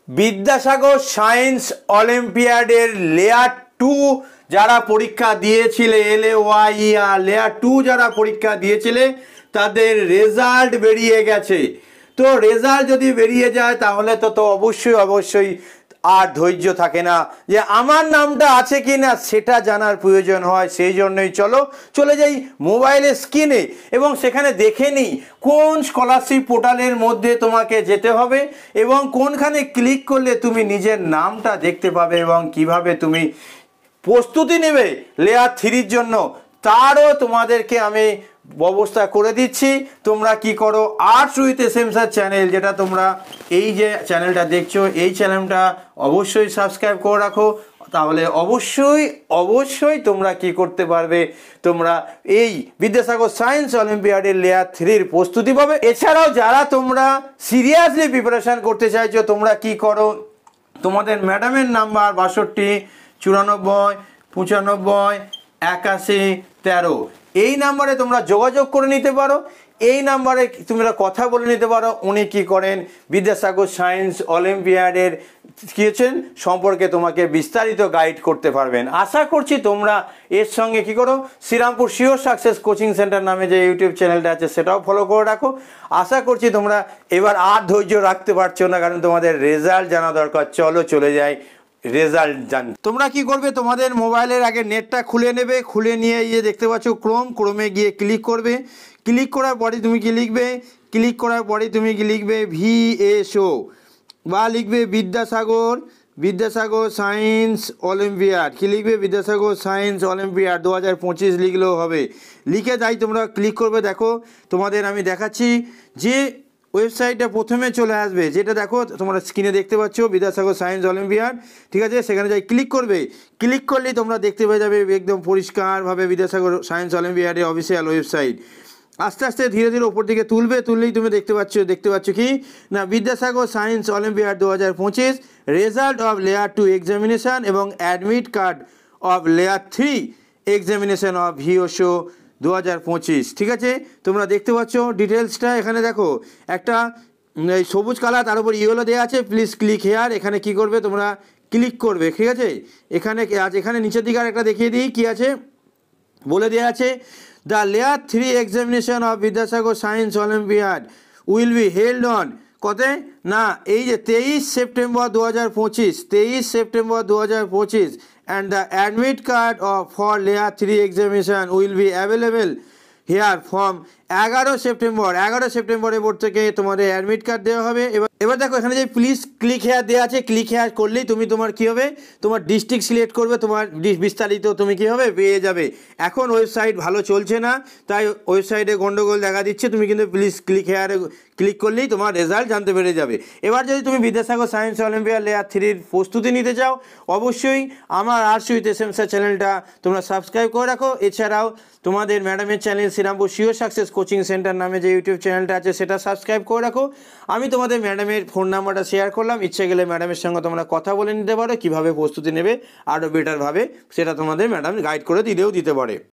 Vidyasagar science অলিম্পিয়াডের layer 2 যারা পরীক্ষা দিয়েছিলে LAYER লেয়ার 2 যারা পরীক্ষা দিয়েছিলে তাদের রেজাল্ট বেরিয়ে গেছে। তো রেজাল্ট যদি বেরিয়ে যায় তাহলে তো অবশ্যই আর ধৈর্য থাকে না যে আমার নামটা আছে কি না সেটা জানার প্রয়োজন হয়। সেই জন্যই চলে যাই মোবাইলের স্ক্রিনে এবং সেখানে দেখে নিই কোন স্কলারশিপ পোর্টালের মধ্যে তোমাকে যেতে হবে এবং কোনখানে ক্লিক করলে তুমি নিজের নামটা দেখতে পাবে এবং কিভাবে তুমি প্রস্তুতি নেবে লেয়ার 3 জন্য তারও তোমাদেরকে আমি ব্যবস্থা করে দিচ্ছি। তোমরা কি করো, arts with SM sir channel, যেটা তোমরা এই যে চ্যানেলটা দেখছো এই চ্যানেলটা অবশ্যই সাবস্ক্রাইব করে রাখো, তাহলে অবশ্যই তোমরা কি করতে পারবে, তোমরা এই বিদ্যাসাগর সায়েন্স অলিম্পিয়াডের লেয়ার 3 প্রস্তুতি পাবে। এছাড়াও যারা তোমরা সিরিয়াসলি প্রিপারেশান করতে চাইছো তোমরা কি করো, তোমাদের ম্যাডামের নাম্বার 62 94 95 81 13 এই নাম্বারে তোমরা যোগাযোগ করে নিতে পারো। এই নাম্বারে তোমরা কথা বলে নিতে পারো। উনি কি করেন, বিদ্যাসাগর সায়েন্স অলিম্পিয়াডের কি হচ্ছেন সম্পর্কে তোমাকে বিস্তারিত গাইড করতে পারবেন। আশা করছি তোমরা এর সঙ্গে কি করো, Shrirampur sure success coaching centre নামে যে ইউটিউব চ্যানেলটা আছে সেটাও ফলো করে রাখো। আশা করছি তোমরা এবার আর ধৈর্য রাখতে পারছো না, কারণ তোমাদের রেজাল্ট জানা দরকার। চলে যাই রেজাল্ট জান। তোমরা কি করবে, তোমাদের মোবাইলের আগে নেটটা খুলে নেবে, খুলে নিয়ে দেখতে পাচ্ছ ক্রোমে গিয়ে ক্লিক করবে। ক্লিক করার পরে তুমি কি লিখবে, VSO বা লিখবে বিদ্যাসাগর সায়েন্স অলিম্পিয়াড। কি লিখবে, বিদ্যাসাগর সায়েন্স অলিম্পিয়াড 2025 লিখলেও হবে। লিখে তাই তোমরা ক্লিক করবে। দেখো তোমাদের আমি দেখাচ্ছি যে ওয়েবসাইটটা প্রথমে চলে আসবে, যেটা দেখো তোমরা স্ক্রিনে দেখতে পাচ্ছ বিদ্যাসাগর সায়েন্স অলিম্পিয়াড, ঠিক আছে। সেখানে যাই ক্লিক করবে। ক্লিক করলেই তোমরা দেখতে পেয়ে যাবে একদম পরিষ্কারভাবে বিদ্যাসাগর সায়েন্স অলিম্পিয়াডের অফিসিয়াল ওয়েবসাইট। আস্তে আস্তে ধীরে ওপর দিকে তুললেই তুমি দেখতে পাচ্ছ কি না, Vidyasagar science olympiad 2025 result of layer 2 examination এবং admit card of layer 3 examination of VSO 2025, ঠিক আছে। তোমরা দেখতে পাচ্ছ ডিটেলসটা এখানে দেখো, একটা এই সবুজ কালার তার উপর ইয়েলো দেওয়া আছে, প্লিজ ক্লিক হেয়ার। এখানে কি করবে, তোমরা ক্লিক করবে, ঠিক আছে। এখানে নিচের দিকে আর একটা দেখিয়ে দিই কি আছে, বলে দেওয়া আছে the layer 3 examination of Vidyasagar science olympiad will be held on কতে না, এই যে 23 September 2025 and the admit card for layer 3 examination will be available here from 11 সেপ্টেম্বরের পর থেকে তোমাদের অ্যাডমিট কার্ড দেওয়া হবে। এবার দেখো এখানে যে প্লিজ ক্লিক হেয়ার দেওয়া আছে, ক্লিক হেয়ার করলেই তুমি তোমার কী হবে, তোমার ডিস্ট্রিক্ট সিলেক্ট করবে, তোমার বিস্তারিত তুমি কী হবে পেয়ে যাবে। এখন ওয়েবসাইট ভালো চলছে না, তাই ওয়েবসাইটে গন্ডগোল দেখা দিচ্ছে, তুমি কিন্তু প্লিজ ক্লিক হেয়ারে ক্লিক করলেই তোমার রেজাল্ট জানতে পেরে যাবে। এবার যদি তুমি বিদ্যাসাগর সায়েন্স অলিম্পিয়াড লেয়ার 3 প্রস্তুতি নিতে চাও অবশ্যই আমার আর্টস উইথ এসএম স্যার চ্যানেলটা তোমরা সাবস্ক্রাইব করে রাখো। এছাড়াও তোমাদের ম্যাডামের channel Shrirampur sure success coaching centre নামে যে ইউটিউব চ্যানেলটা আছে সেটা সাবস্ক্রাইব করে রাখো। আমি তোমাদের ম্যাডামের ফোন নাম্বারটা শেয়ার করলাম, ইচ্ছে গেলে ম্যাডামের সঙ্গে তোমরা কথা বলে নিতে পারো, কীভাবে প্রস্তুতি নেবে আরও বেটারভাবে সেটা তোমাদের ম্যাডাম গাইড করে দিতে পারে।